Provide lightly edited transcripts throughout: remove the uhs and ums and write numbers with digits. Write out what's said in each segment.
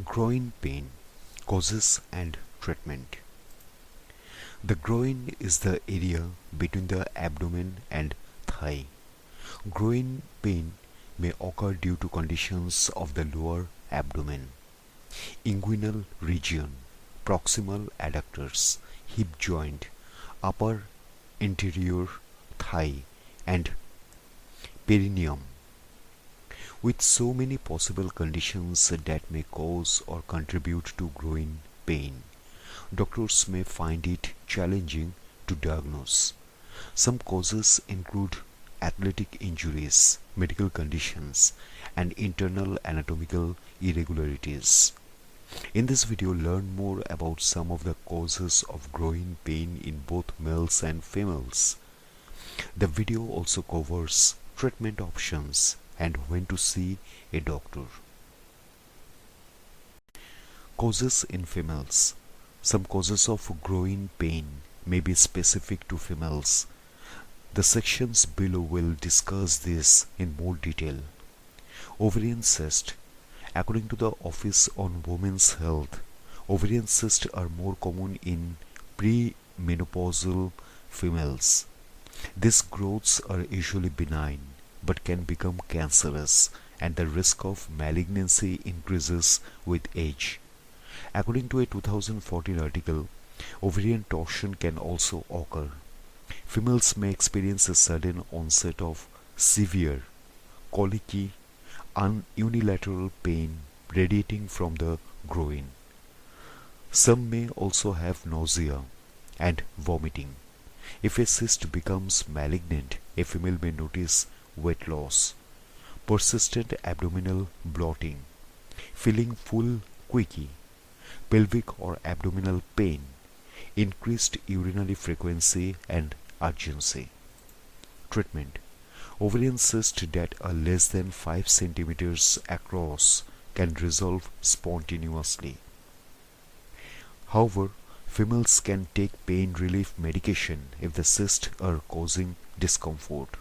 Groin pain, causes and treatment. The groin is the area between the abdomen and thigh. Groin pain may occur due to conditions of the lower abdomen, inguinal region, proximal adductors, hip joint, upper anterior thigh, and perineum. With so many possible conditions that may cause or contribute to groin pain, doctors may find it challenging to diagnose. Some causes include athletic injuries, medical conditions, and internal anatomical irregularities. In this video, learn more about some of the causes of groin pain in both males and females. The video also covers treatment options and when to see a doctor. Causes in females. Some causes of groin pain may be specific to females. The sections below will discuss this in more detail. Ovarian cyst. According to the Office on Women's Health, ovarian cysts are more common in premenopausal females. These growths are usually benign but can become cancerous, and the risk of malignancy increases with age. According to a 2014 article, ovarian torsion can also occur. Females may experience a sudden onset of severe, colicky, unilateral pain radiating from the groin. Some may also have nausea and vomiting. If a cyst becomes malignant, a female may notice weight loss, persistent abdominal bloating, feeling full quickly, pelvic or abdominal pain, increased urinary frequency and urgency. Treatment. Ovarian cysts that are less than 5 centimeters across can resolve spontaneously. However, females can take pain relief medication if the cysts are causing discomfort.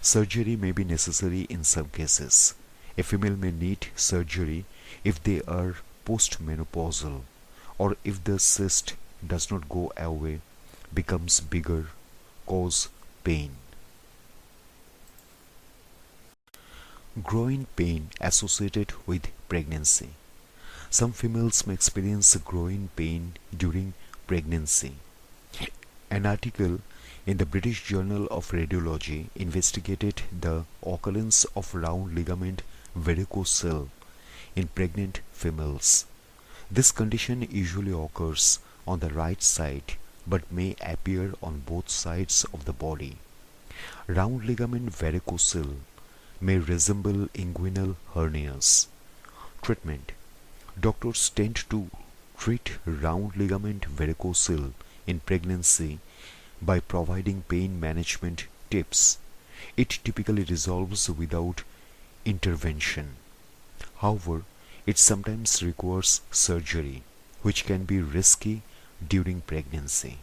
Surgery may be necessary in some cases. A female may need surgery if they are postmenopausal or if the cyst does not go away, becomes bigger, cause pain. Groin pain associated with pregnancy. Some females may experience groin pain during pregnancy. An article in the British Journal of Radiology investigated the occurrence of round ligament varicocele in pregnant females. This condition usually occurs on the right side but may appear on both sides of the body. Round ligament varicocele may resemble inguinal hernias. Treatment. Doctors tend to treat round ligament varicocele in pregnancy by providing pain management tips. It typically resolves without intervention. However, it sometimes requires surgery, which can be risky during pregnancy.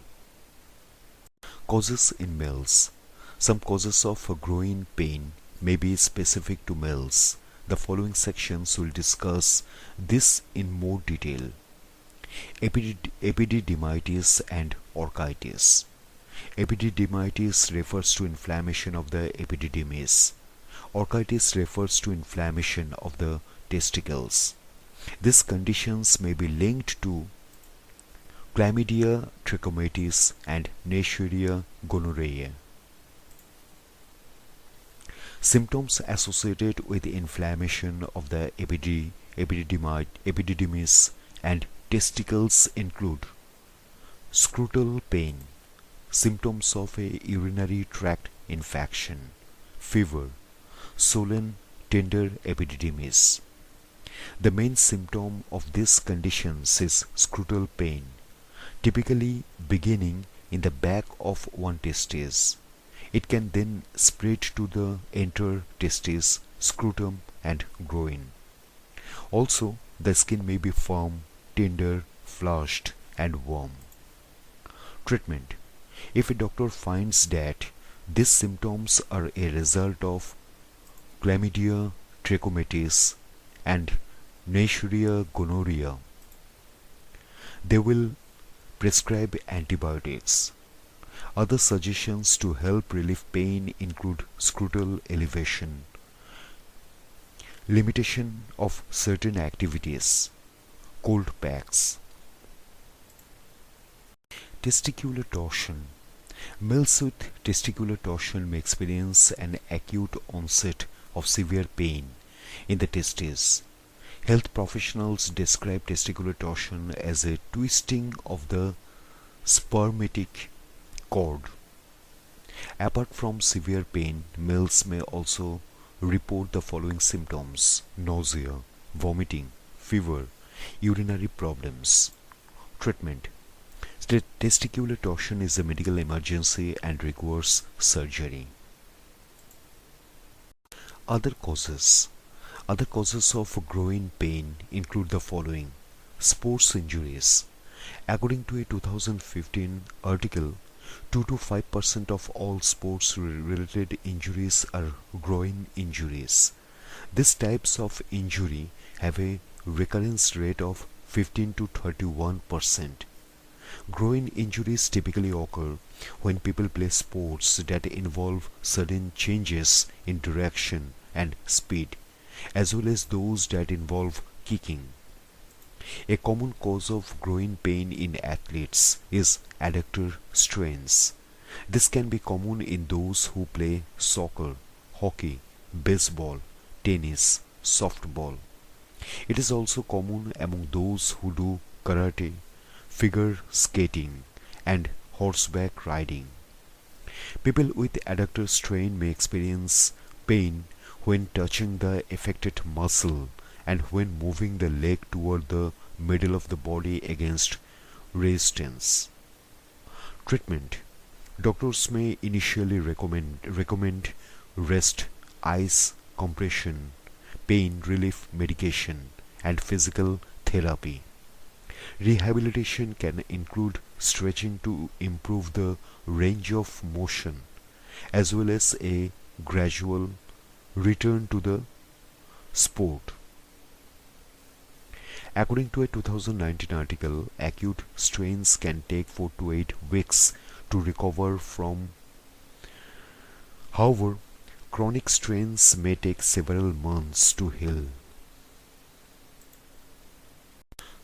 Causes in males. Some causes of groin pain may be specific to males. The following sections will discuss this in more detail. Epididymitis and orchitis. Epididymitis refers to inflammation of the epididymis. Orchitis refers to inflammation of the testicles. These conditions may be linked to chlamydia trachomatis and Neisseria gonorrhoeae. Symptoms associated with inflammation of the epididymis and testicles include scrotal pain, symptoms of a urinary tract infection, fever, swollen tender epididymis. The main symptom of these conditions is scrotal pain, typically beginning in the back of one testis. It can then spread to the entire testis, scrotum, and groin. Also, the skin may be firm, tender, flushed, and warm. Treatment. If a doctor finds that these symptoms are a result of chlamydia trachomatis and Neisseria gonorrhea. They will prescribe antibiotics. Other suggestions to help relieve pain include scrotal elevation, limitation of certain activities, cold packs. Testicular torsion. Males with testicular torsion may experience an acute onset of severe pain in the testes. Health professionals describe testicular torsion as a twisting of the spermatic cord. Apart from severe pain, males may also report the following symptoms: nausea, vomiting, fever, urinary problems. Treatment. Testicular torsion is a medical emergency and requires surgery. Other causes. Other causes of groin pain include the following: sports injuries. According to a 2015 article, 2 to 5% of all sports-related injuries are groin injuries. These types of injury have a recurrence rate of 15 to 31%. Groin injuries typically occur when people play sports that involve sudden changes in direction and speed, as well as those that involve kicking. A common cause of groin pain in athletes is adductor strains. This can be common in those who play soccer, hockey, baseball, tennis, softball. It is also common among those who do karate, figure skating, and horseback riding. People with adductor strain may experience pain when touching the affected muscle and when moving the leg toward the middle of the body against resistance. Treatment. Doctors may initially recommend rest, ice compression, pain relief medication, and physical therapy. Rehabilitation can include stretching to improve the range of motion, as well as a gradual return to the sport. According to a 2019 article, acute strains can take 4 to 8 weeks to recover from. However, chronic strains may take several months to heal.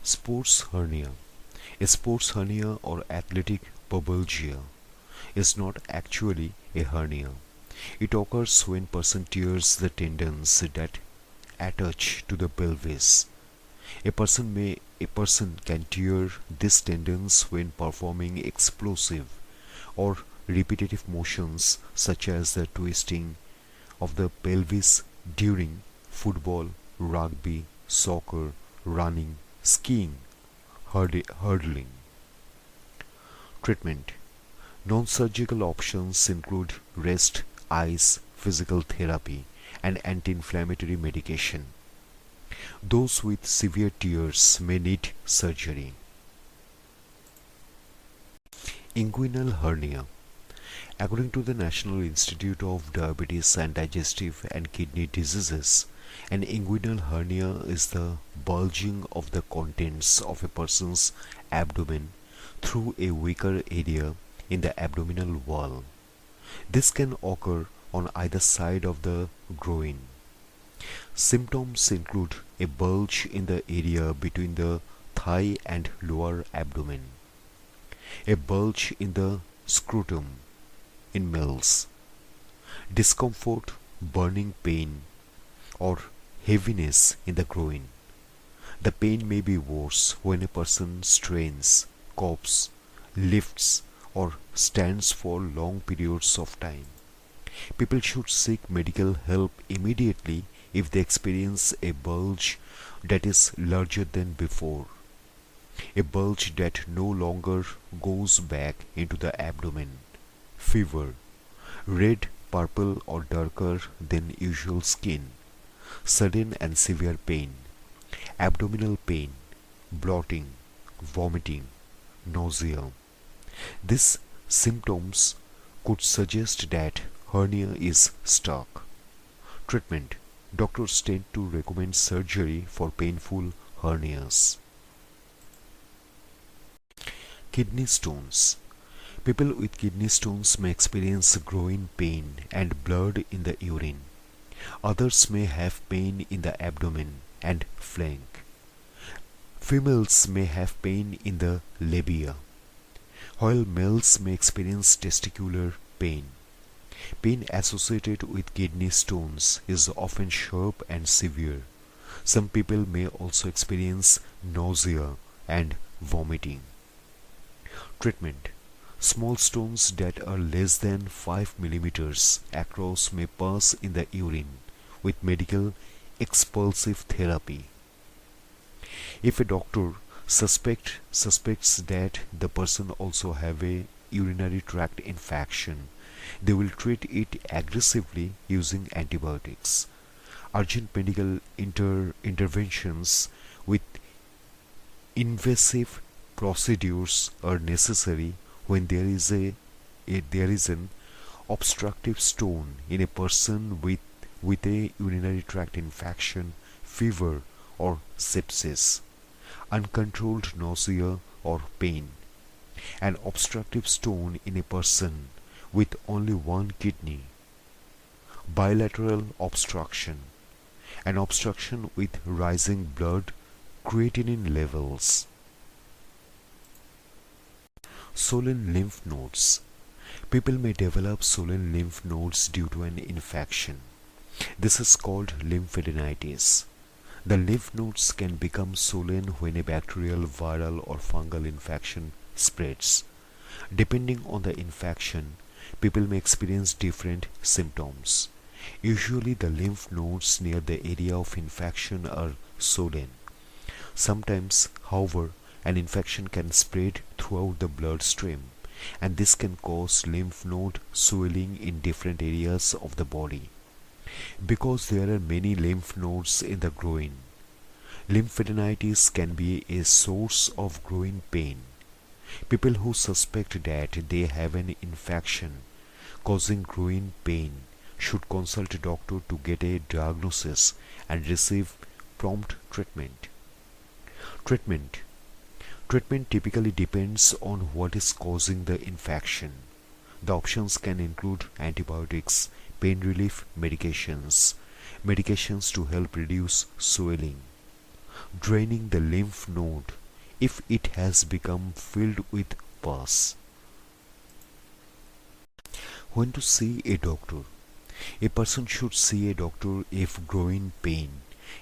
Sports hernia. A sports hernia or athletic pubalgia is not actually a hernia. It occurs when person tears the tendons that attach to the pelvis. A person can tear these tendons when performing explosive or repetitive motions such as the twisting of the pelvis during football, rugby, soccer, running, skiing, hurdling. Treatment. Non-surgical options include rest, ice, physical therapy, and anti-inflammatory medication. Those with severe tears may need surgery. Inguinal hernia. According to the National Institute of Diabetes and Digestive and Kidney Diseases, an inguinal hernia is the bulging of the contents of a person's abdomen through a weaker area in the abdominal wall. This can occur on either side of the groin. Symptoms include a bulge in the area between the thigh and lower abdomen, a bulge in the scrotum in males, discomfort, burning pain, or heaviness in the groin. The pain may be worse when a person strains, coughs, lifts, or stands for long periods of time. People should seek medical help immediately if they experience a bulge that is larger than before, a bulge that no longer goes back into the abdomen, fever, red, purple or darker than usual skin, sudden and severe pain, abdominal pain, bloating, vomiting, nausea. These symptoms could suggest that hernia is stuck. Treatment. Doctors tend to recommend surgery for painful hernias. Kidney stones. People with kidney stones may experience growing pain and blood in the urine. Others may have pain in the abdomen and flank. Females may have pain in the labia, while males may experience testicular pain. Pain associated with kidney stones is often sharp and severe. Some people may also experience nausea and vomiting. Treatment. Small stones that are less than 5 millimeters across may pass in the urine with medical expulsive therapy. If a doctor suspects that the person also have a urinary tract infection, they will treat it aggressively using antibiotics. Urgent medical interventions with invasive procedures are necessary when there is an obstructive stone in a person with a urinary tract infection, fever or sepsis, uncontrolled nausea or pain, an obstructive stone in a person with only one kidney, bilateral obstruction, an obstruction with rising blood creatinine levels. Swollen lymph nodes. People may develop swollen lymph nodes due to an infection. This is called lymphadenitis. The lymph nodes can become swollen when a bacterial, viral or fungal infection spreads. Depending on the infection, people may experience different symptoms. Usually the lymph nodes near the area of infection are swollen. Sometimes, however, an infection can spread throughout the bloodstream, and this can cause lymph node swelling in different areas of the body. Because there are many lymph nodes in the groin, lymphadenitis can be a source of growing pain. People who suspect that they have an infection causing growing pain should consult a doctor to get a diagnosis and receive prompt treatment. Treatment typically depends on what is causing the infection. The options can include antibiotics, pain relief medications to help reduce swelling, draining the lymph node if it has become filled with pus. When to see a doctor. A person should see a doctor if growing pain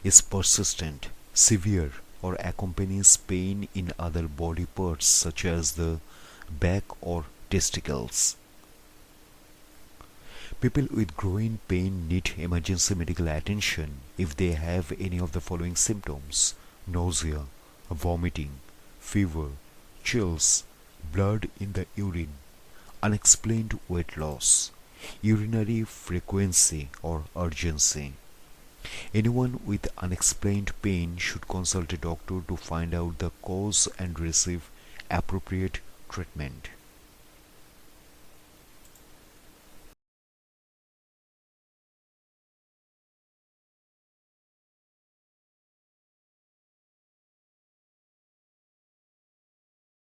is persistent, severe, or accompanies pain in other body parts such as the back or testicles. People with growing pain need emergency medical attention if they have any of the following symptoms: nausea, vomiting, fever, chills, blood in the urine, unexplained weight loss, urinary frequency or urgency. Anyone with unexplained pain should consult a doctor to find out the cause and receive appropriate treatment.